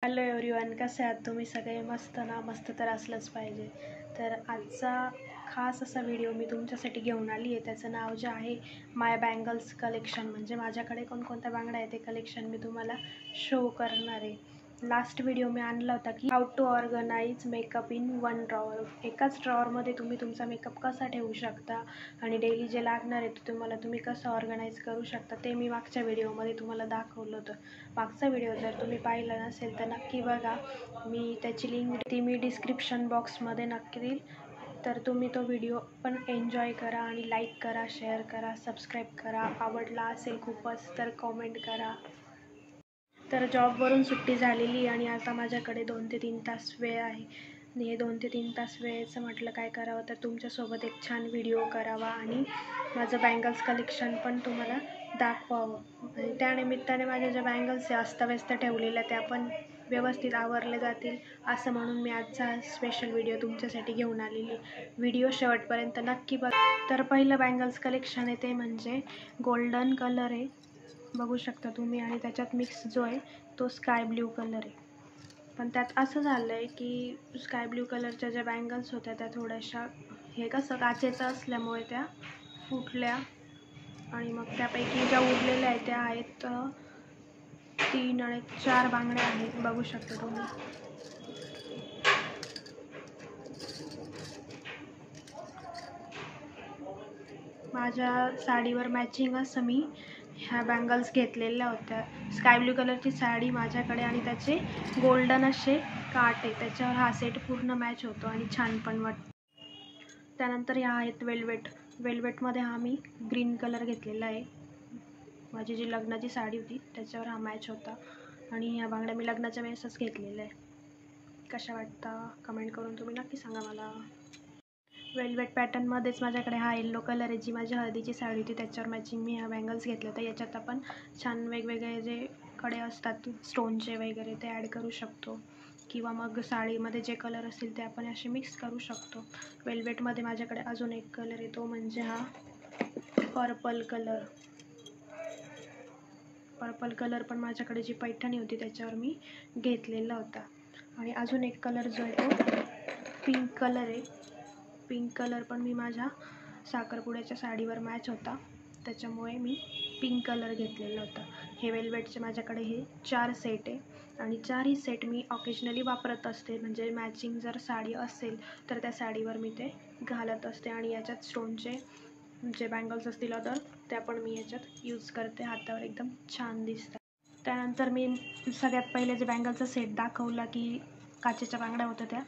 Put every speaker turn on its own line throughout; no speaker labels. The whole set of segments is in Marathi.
हॅलो एव्हरीवन, कसे आहात तुम्ही सगळे? मस्त ना? मस्त तर असलंच पाहिजे. तर आजचा खास असा व्हिडिओ मी तुमच्यासाठी घेऊन आली आहे. त्याचं नाव जे आहे माय बँगल्स कलेक्शन, म्हणजे माझ्याकडे कोणकोणत्या बांगड्या आहेत ते कलेक्शन मी तुम्हाला शो करणार आहे. लास्ट व्हिडिओ मी आणला होता की how to organise makeup in one drawer. एकाच ड्रॉवरमध्ये तुम्ही तुमचा मेकअप कसा ठेवू शकता आणि डेली जे लागणार आहे ते तुम्ही कसं ऑर्गनाईज करू शकता ते मी मागच्या व्हिडिओमध्ये तुम्हाला दाखवलं होतं. मागचा व्हिडिओ जर तुम्ही पाहिला नसेल तर नक्की बघा. मी त्याची लिंक मी डिस्क्रिप्शन बॉक्समध्ये नक्की देईल. तर तुम्ही तो व्हिडिओ पण एन्जॉय करा आणि लाईक करा, शेअर करा, सबस्क्राईब करा. आवडला असेल खूपच तर कॉमेंट करा. तर जॉबवरून सुट्टी झालेली आणि आता माझ्याकडे 2 ते 3 तास वेळ आहे. हे 2 ते 3 तास वेळेचं म्हटलं काय करावं तर तुमच्यासोबत एक छान व्हिडिओ करावा आणि माझं बँगल्स कलेक्शन पण तुम्हाला दाखवावं. आणि त्यानिमित्ताने माझ्या ज्या बँगल्स अस्ताव्यस्त ठेवलेल्या त्या पण व्यवस्थित आवरले जातील असं म्हणून मी आजचा स्पेशल व्हिडिओ तुमच्यासाठी घेऊन आलेली. व्हिडिओ शेवटपर्यंत नक्की बघा. तर पहिलं बँगल्स कलेक्शन आहे ते म्हणजे गोल्डन कलर आहे, बघू शकता तुम्ही, आणि त्याच्यात मिक्स जो आहे तो स्काय ब्ल्यू कलर आहे. पण त्यात असं झालं आहे की स्काय ब्ल्यू कलरच्या ज्या बँगल्स होत्या त्या थोड्याशा हे कसं काचेचं असल्यामुळे त्या फुटल्या आणि मग त्यापैकी ज्या उरलेल्या आहेत त्या आहेत 3 आणि 4 बांगड्या आहेत, बघू शकता तुम्ही. माझ्या साडीवर मॅचिंग असं मी ह्या बँगल्स घेतलेल्या होत्या. स्काय ब्ल्यू कलरची साडी माझ्याकडे आणि त्याचे गोल्डन असे काट आहे, त्याच्यावर हा सेट पूर्ण मॅच होतो आणि छान पण वाटतो. त्यानंतर ह्या आहेत वेल्वेटमध्ये हा मी ग्रीन कलर घेतलेला आहे. माझी जी लग्नाची साडी होती त्याच्यावर हा मॅच होता आणि ह्या बांगड्या मी लग्नाच्या वेळेसच घेतलेल्या आहे. कशा वाटता कमेंट करून तुम्ही नक्की सांगा मला. वेल्वेट पॅटर्नमध्येच माझ्याकडे हा येल्लो कलर आहे, जी माझी हळदीची साडी होती त्याच्यावर मॅचिंग मी ह्या बँगल्स घेतल्या. तर याच्यात आपण छान वेगवेगळे जे कडे असतात स्टोनचे वगैरे ते ॲड करू शकतो किंवा मग साडीमध्ये जे कलर असतील ते आपण असे मिक्स करू शकतो. वेल्वेटमध्ये माझ्याकडे अजून एक कलर आहे तो म्हणजे हा पर्पल कलर पण माझ्याकडे जी पैठणी होती त्याच्यावर मी घेतलेला होता. आणि अजून एक कलर जो आहे तो पिंक कलर आहे. पिंक कलर पण मी माझ्या साखरपुड्याच्या साडीवर मॅच होता त्याच्यामुळे मी पिंक कलर घेतलेला होता. हे वेल्वेटचे माझ्याकडे हे 4 सेट आहे आणि 4ही सेट मी ऑकेजनली वापरत असते. म्हणजे मॅचिंग जर साडी असेल तर त्या साडीवर मी ते घालत असते आणि याच्यात स्टोनचे जे बँगल्स असतील अदर त्या पण मी याच्यात यूज करते. हातावर एकदम छान दिसतात. त्यानंतर मी सगळ्यात पहिले जे बँगलचा सेट दाखवला की काचेच्या बांगड्या होत्या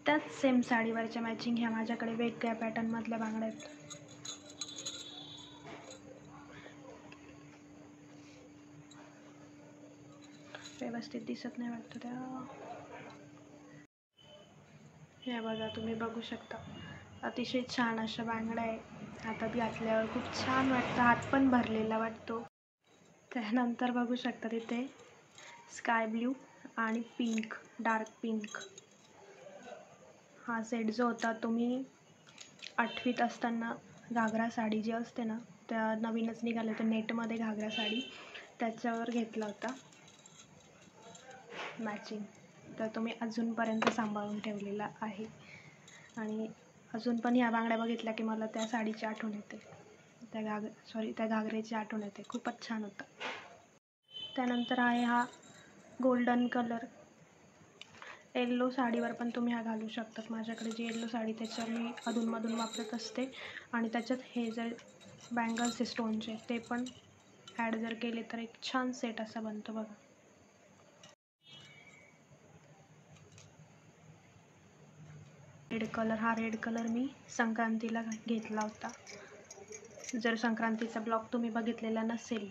त्याच सेम साडीवरच्या मॅचिंग ह्या माझ्याकडे वेगळ्या पॅटर्नमधल्या बांगड्या आहेत. व्यवस्थित दिसत नाही वाटतं त्या. हे बघा, तुम्ही बघू शकता अतिशय छान अशा बांगड्या आहे. हातात घातल्यावर खूप छान वाटतं, हात पण भरलेला वाटतो. त्यानंतर बघू शकता तिथे स्काय ब्ल्यू आणि पिंक, डार्क पिंक हा सेट जो होता तो मी 8वीत असताना घागरा साडी जी असते ना, त्या नवीनच निघाल्या तर नेटमध्ये घागरा साडी त्याच्यावर घेतला होता मॅचिंग. तर तो मी अजूनपर्यंत सांभाळून ठेवलेला आहे आणि अजून पण ह्या बांगड्या बघितल्या की मला त्या साडीची आठवण येते, त्या घागऱ्याची आठवण येते. खूपच छान होता. त्यानंतर आहे हा गोल्डन कलर. येल्लो साडीवर पण तुम्ही हा घालू शकतात. माझ्याकडे जी येल्लो साडी त्याच्यावर मी अधूनमधून वापरत असते आणि त्याच्यात हे जर बँगल्स स्टोनचे ते पण ॲड जर केले तर एक छान सेट असा बनतो बघा. रेड कलर मी संक्रांतीला घेतला होता. जर संक्रांतीचा ब्लॉग तुम्ही बघितलेला नसेल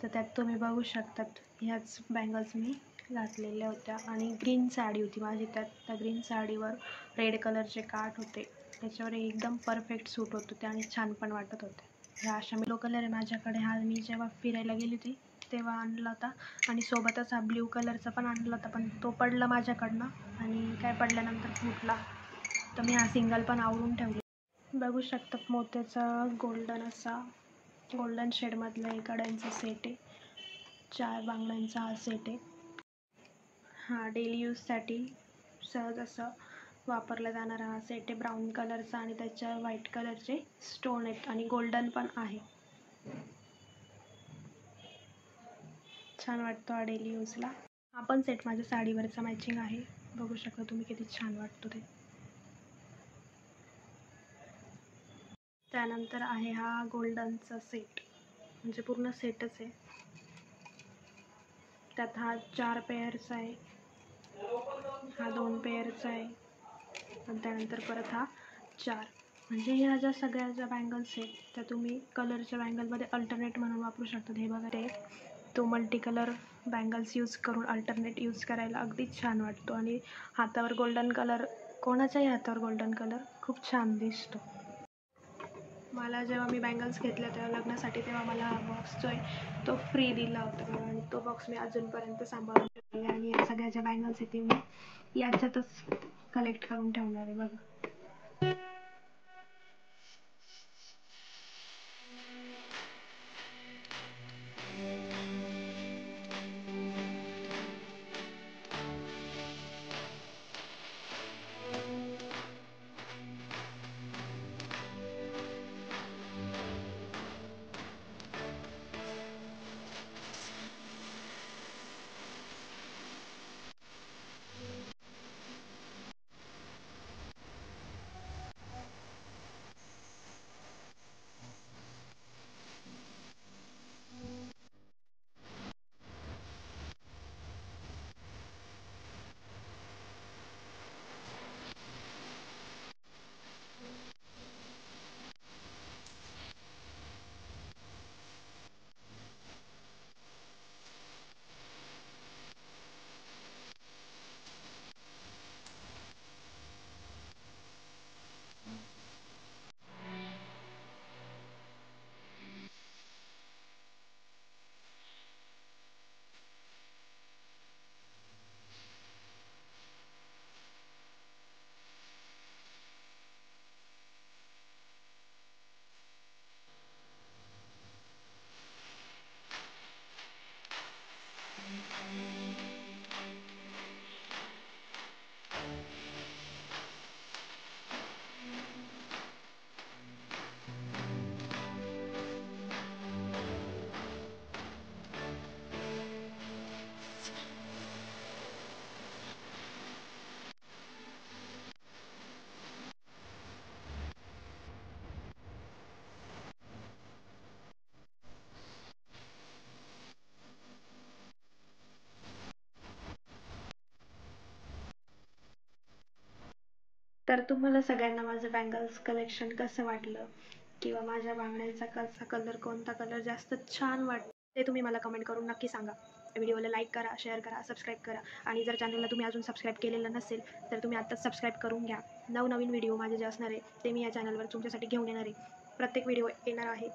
तर त्यात तुम्ही बघू शकतात ह्याच बँगल्स मी घातलेल्या होत्या. आणि ग्रीन साडी होती माझी, त्या ग्रीन साडीवर रेड कलरचे काठ होते, त्याच्यावर एकदम परफेक्ट सूट होत होते आणि छान पण वाटत होते. ह्या अशा येलो कलर आहे माझ्याकडे. हा मी जेव्हा फिरायला गेली होती तेव्हा आणला होता आणि सोबतच हा ब्ल्यू कलरचा पण आणला होता, पण तो पडला माझ्याकडनं आणि काय पडल्यानंतर फुटला. तर मी हा सिंगल पण आवरून ठेवला. बघू शकता मोत्याचा गोल्डन शेडमधला एक कड्यांचा सेट आहे. 4 बांगड्यांचा हा सेट आहे. हा डेली यूजसाठी सहज असं वापरला जाणारा हा सेट आहे ब्राऊन कलरचा आणि त्याच्यावर व्हाईट कलरचे स्टोन आहेत आणि गोल्डन पण आहे. छान वाटतो हा डेली यूजला. हा पण सेट माझ्या साडीवरचा मॅचिंग आहे. बघू शकता तुम्ही किती छान वाटतो ते. त्यानंतर आहे हा गोल्डनचा सेट, म्हणजे पूर्ण सेटच आहे. त्यात हा 4 पेअरचा आहे, हा 2 पेअरचा आहे आणि त्यानंतर परत हा 4. म्हणजे ह्या ज्या सगळ्या ज्या बँगल्स आहेत त्या तुम्ही कलरच्या बँगलमध्ये अल्टरनेट म्हणून वापरू शकतात. हे बघा ते तो मल्टी कलर बँगल्स यूज करून अल्टरनेट यूज करायला अगदीच छान वाटतो. आणि हातावर गोल्डन कलर, कोणाच्याही हातावर गोल्डन कलर खूप छान दिसतो. मला जेव्हा मी बँगल्स घेतल्या तेव्हा लग्नासाठी, तेव्हा मला हा बॉक्स जो आहे तो फ्री दिला होता आणि तो बॉक्स मी अजूनपर्यंत सांभाळून ठेवला आहे. आणि या सगळ्या ज्या बँगल्स आहेत ते मी याच्यातच कलेक्ट करून ठेवणार आहे. बघा तर तुम्हाला सगळ्यांना माझं बँगल्स कलेक्शन कसं वाटलं, किंवा माझ्या बांगड्यांचा कसा कलर, कोणता कलर जास्त छान वाटतो ते तुम्ही मला कमेंट करून नक्की सांगा. व्हिडिओला लाईक करा, शेअर करा, सबस्क्राईब करा. आणि जर चॅनलला तुम्ही अजून सबस्क्राईब केलेलं नसेल तर तुम्ही आत्ताच सबस्क्राईब करून घ्या. नवनवीन व्हिडिओ माझे जे असणार आहे ते मी या चॅनलवर तुमच्यासाठी घेऊन येणार आहे. प्रत्येक व्हिडिओ येणार आहे